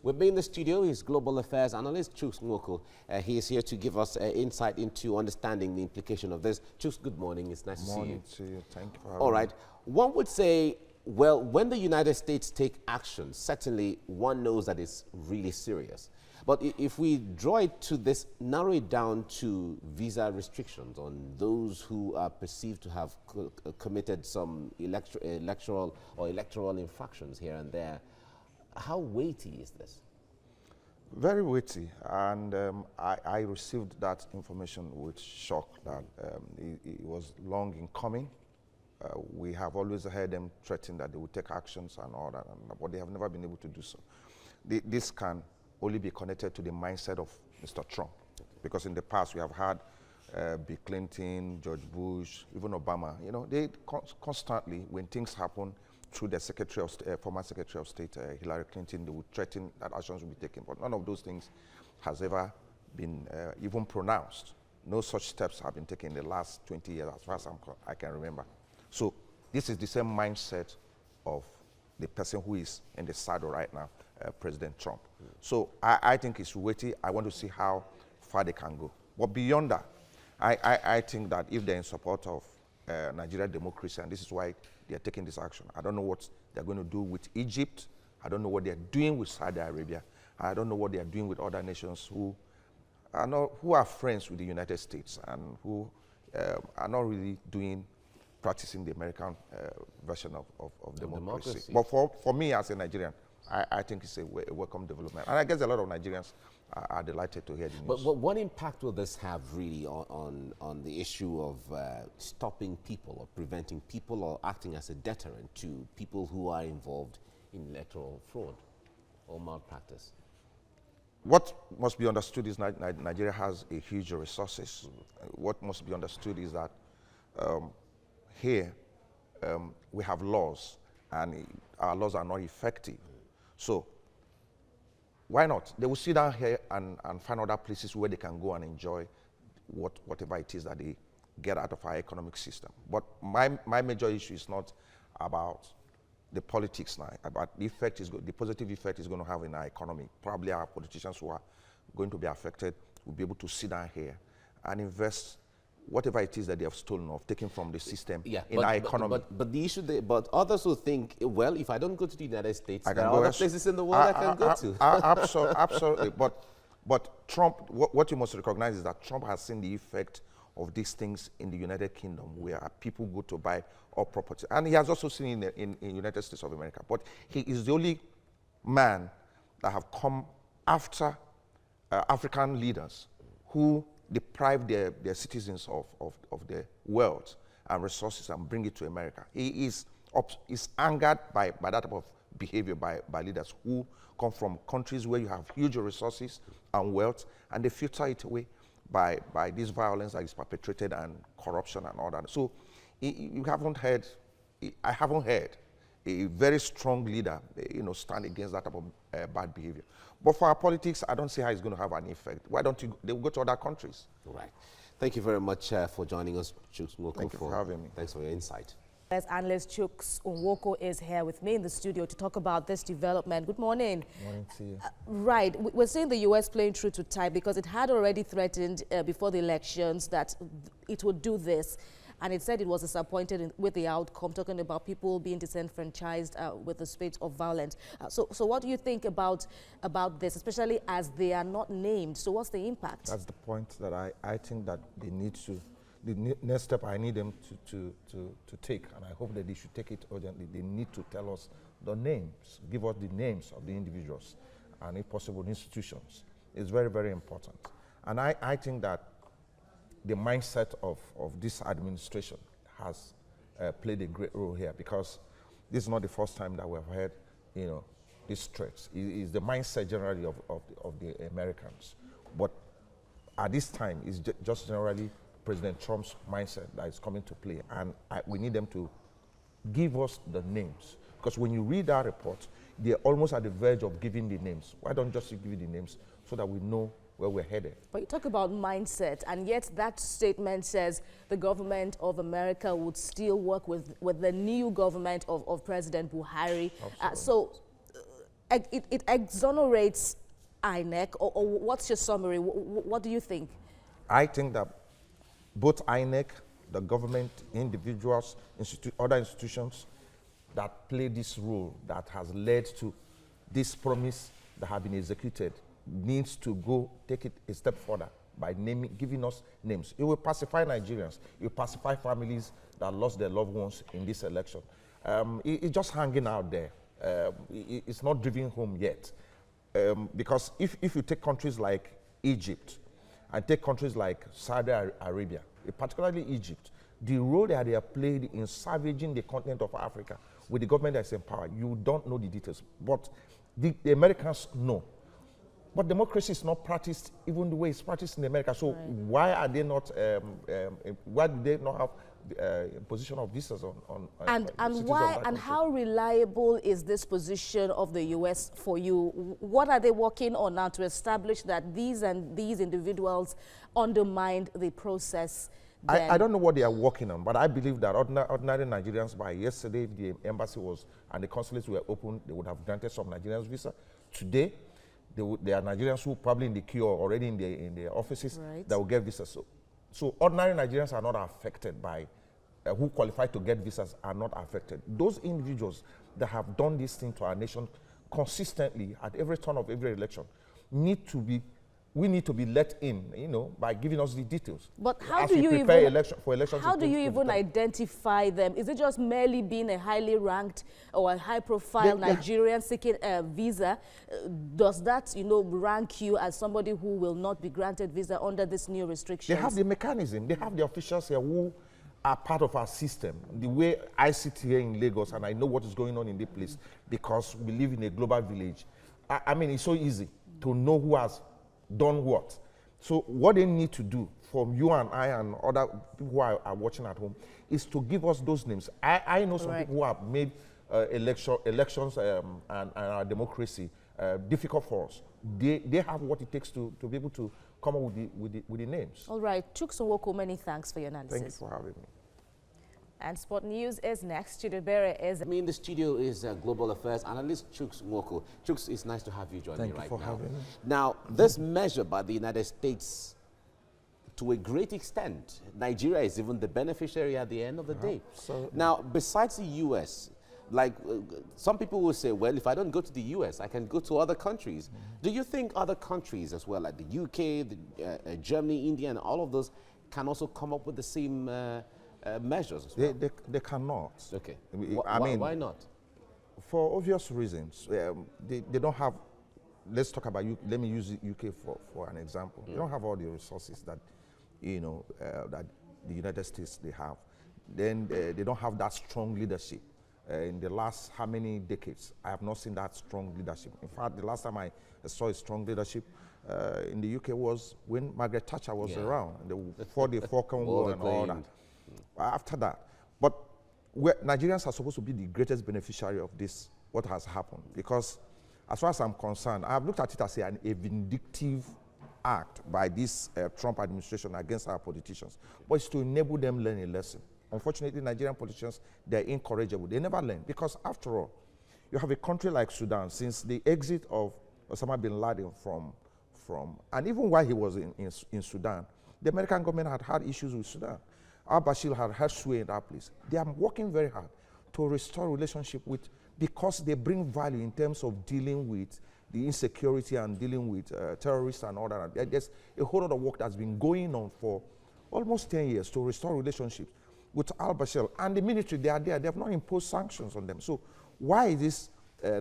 With me in the studio is Global Affairs Analyst Chuks Nwoko. He is here to give us insight into understanding the implication of this. Chuks, good morning. It's nice to see you. Morning to you. Thank you for having me. All right. One would say, well, when the United States take action, certainly one knows that it's really serious. But if we draw it to this, narrow it down to visa restrictions on those who are perceived to have committed some electoral infractions here and there, how weighty is this? Very weighty, and I received that information with shock that it was long in coming. We have always heard them threaten that they will take actions and all that, but they have never been able to do so. This can only be connected to the mindset of Mr. Trump, because in the past we have had Bill Clinton, George Bush, even Obama. You know, they constantly, when things happen, through the former Secretary of State, Hillary Clinton, they would threaten that actions will be taken. But none of those things has ever been even pronounced. No such steps have been taken in the last 20 years, as far as I can remember. So this is the same mindset of the person who is in the saddle right now, President Trump. So I think it's weighty. I want to see how far they can go. But beyond that, I think that if they're in support of Nigerian democracy, and this is why they're taking this action. I don't know what they're going to do with Egypt. I don't know what they're doing with Saudi Arabia. I don't know what they're doing with other nations who are friends with the United States and who are not really practicing the American version of democracy. But for me as a Nigerian, I think it's a welcome development. And I guess a lot of Nigerians are delighted to hear the news. But what impact will this have really on the issue of stopping people or preventing people or acting as a deterrent to people who are involved in electoral fraud or malpractice? What must be understood is Nigeria has a huge resources. What must be understood is that here we have laws, and our laws are not effective. So why not? They will sit down here and find other places where they can go and enjoy whatever it is that they get out of our economic system. But my major issue is not about the politics now, about the positive effect it's going to have in our economy. Probably our politicians who are going to be affected will be able to sit down here and invest whatever it is that they have stolen or taken from the system in our economy. But the issue, but others will think, well, if I don't go to the United States, there are other places in the world I can go to. Absolutely. But Trump, what you must recognize is that Trump has seen the effect of these things in the United Kingdom, where people go to buy all property. And he has also seen it in United States of America. But he is the only man that have come after African leaders who deprive their citizens of their wealth and resources and bring it to America. He is angered by that type of behavior by leaders who come from countries where you have huge resources and wealth, and they filter it away by this violence that is perpetrated and corruption and all that. So I haven't heard a very strong leader, stand against that type of bad behavior. But for our politics, I don't see how it's going to have an effect. Why don't they will go to other countries? Right. Thank you very much for joining us, Chuks Nwoko. Thank you for having me. Thanks for your insight. As analyst Chuks Nwoko is here with me in the studio to talk about this development. Good morning. Morning to you. Right. We're seeing the U.S. playing true to type, because it had already threatened before the elections that it would do this. And it said it was disappointed with the outcome, talking about people being disenfranchised with the spate of violence. So what do you think about this, especially as they are not named? So what's the impact? That's the point that I think that they need to, the next step I need them to take, and I hope that they should take it urgently. They need to tell us the names, give us the names of the individuals, and if possible, institutions. It's very, very important. And I think that the mindset of this administration has played a great role here, because this is not the first time that we have heard, these threats. It is the mindset generally of the Americans. But at this time, it's just generally President Trump's mindset that is coming to play. And we need them to give us the names. Because when you read that report, they're almost at the verge of giving the names. Why don't just give you the names so that we know where we're headed? But you talk about mindset, and yet that statement says the government of America would still work with the new government of President Buhari. it exonerates INEC, or what's your summary? What do you think? I think that both INEC, the government, individuals, other institutions that play this role that has led to this promise that have been executed needs to go take it a step further by giving us names. It will pacify Nigerians. It will pacify families that lost their loved ones in this election. It's just hanging out there. It's not driven home yet. Because if you take countries like Egypt and take countries like Saudi Arabia, particularly Egypt, the role that they have played in savaging the continent of Africa with the government that's in power, you don't know the details. But the Americans know. But democracy is not practiced even the way it's practiced in America. So why are they not? Why do they not have position of visas on and why and how reliable is this position of the U.S. for you? What are they working on now to establish that these individuals undermined the process? I don't know what they are working on, but I believe that ordinary Nigerians, by yesterday, if the embassy was and the consulates were open, they would have granted some Nigerians visa. Today, there are Nigerians who probably in the queue or already in their offices that will get visas. So ordinary Nigerians are not affected by, who qualify to get visas are not affected. Those individuals that have done this thing to our nation consistently at every turn of every election we need to be let in, by giving us the details. But how do you even elections identify them? Is it just merely being a highly ranked or a high-profile Nigerian seeking a visa? Does that, rank you as somebody who will not be granted visa under this new restriction? They have the mechanism. They have the officials here who are part of our system. The way I sit here in Lagos and I know what is going on in the place because we live in a global village. I mean, it's so easy to know who has done what. So what they need to do from you and I and other people who are watching at home is to give us those names. I know some people who have made elections and our democracy difficult for us. They have what it takes to be able to come up with the names. All right. Chuks Nwoko, many thanks for your analysis. Thank you for having me. And Sport News is next. Studio Bearer is... Me in the studio is Global Affairs Analyst Chuks Nwoko. Chuks, it's nice to have you join me right now. Thank you for having me. Now, this measure by the United States, to a great extent, Nigeria is even the beneficiary at the end of the day. Now, besides the U.S., like some people will say, well, if I don't go to the U.S., I can go to other countries. Do you think other countries as well, like the U.K., Germany, India, and all of those, can also come up with the same measures as well? They cannot. Okay. Why not? For obvious reasons. They don't have, let's talk about UK. Let me use the UK for an example. They don't have all the resources that, that the United States they have. Then they don't have that strong leadership. In the last how many decades, I have not seen that strong leadership. In fact, the last time I saw a strong leadership in the UK was when Margaret Thatcher was around, before the Falkland War and all that. After that. But Nigerians are supposed to be the greatest beneficiary of this, what has happened. Because as far as I'm concerned, I have looked at it as a vindictive act by this Trump administration against our politicians. But it's to enable them learn a lesson. Unfortunately, Nigerian politicians, they're incorrigible. They never learn. Because after all, you have a country like Sudan, since the exit of Osama bin Laden and even while he was in Sudan, the American government had issues with Sudan. Al-Bashir had sway in that place. They are working very hard to restore relationship because they bring value in terms of dealing with the insecurity and dealing with terrorists and all that. There's a whole lot of work that's been going on for almost 10 years to restore relationships with Al-Bashir. And the military, they are there. They have not imposed sanctions on them. So why is this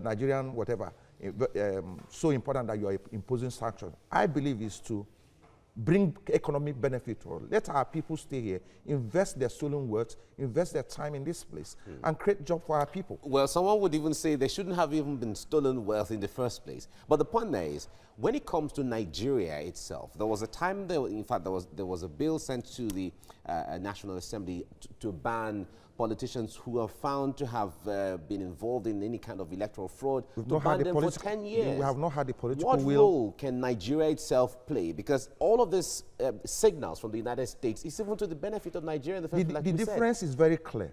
Nigerian whatever so important that you are imposing sanctions? I believe is to bring economic benefit to all. Let our people stay here, invest their stolen wealth, invest their time in this place, and create jobs for our people. Well, someone would even say they shouldn't have even been stolen wealth in the first place. But the point there is, when it comes to Nigeria itself, there was a time, in fact, there was a bill sent to the National Assembly to ban politicians who are found to have been involved in any kind of electoral fraud, to ban them for 10 years. We have not had the political will. What role can Nigeria itself play? Because all of this signals from the United States is even to the benefit of Nigeria in the first place. The difference is very clear.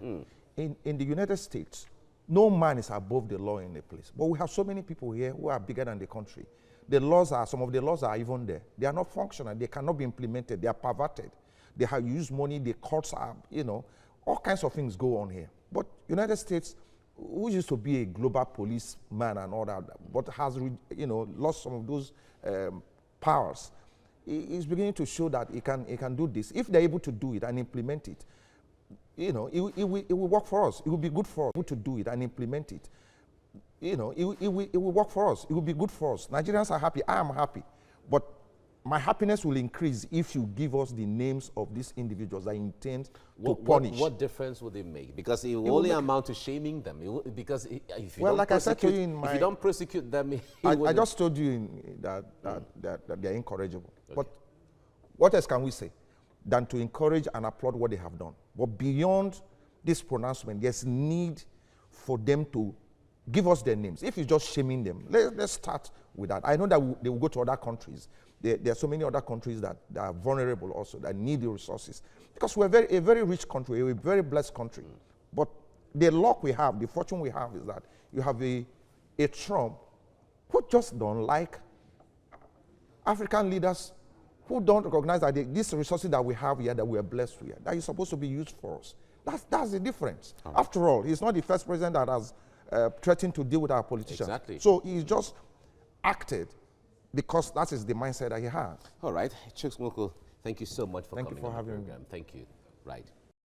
In the United States, No man is above the law in a place. But we have so many people here who are bigger than the country. The laws are, some of the laws are even there. They are not functional. They cannot be implemented. They are perverted. They have used money. The courts are, you know, all kinds of things go on here. But United States, who used to be a global policeman and all that, but has, you know, lost some of those powers, is beginning to show that it can do this. If they're able to do it and implement it, you know, it will work for us. It will be good for us to do it and implement it. You know, it will work for us. It will be good for us. Nigerians are happy. I am happy. But my happiness will increase if you give us the names of these individuals that intend to punish. What difference would it make? Because it will only amount to shaming them. Because if you well, don't like I said to you in if you don't prosecute them, I just told you that they're incorrigible. Okay. But what else can we say than to encourage and applaud what they have done? But beyond this pronouncement, there's need for them to give us their names. If you're just shaming them, let's start with that. I know that they will go to other countries. There are so many other countries that are vulnerable also, that need the resources. Because we're a very rich country, a very blessed country. But the luck we have, the fortune we have is that you have a Trump who just don't like African leaders who don't recognize that these resources that we have here, that we are blessed with, that is supposed to be used for us. That's the difference. Okay. After all, he's not the first president that has threatened to deal with our politicians. Exactly. So he's just acted because that is the mindset that he has. All right. Chuks Moko, thank you so much for coming on the program. Thank you. Right.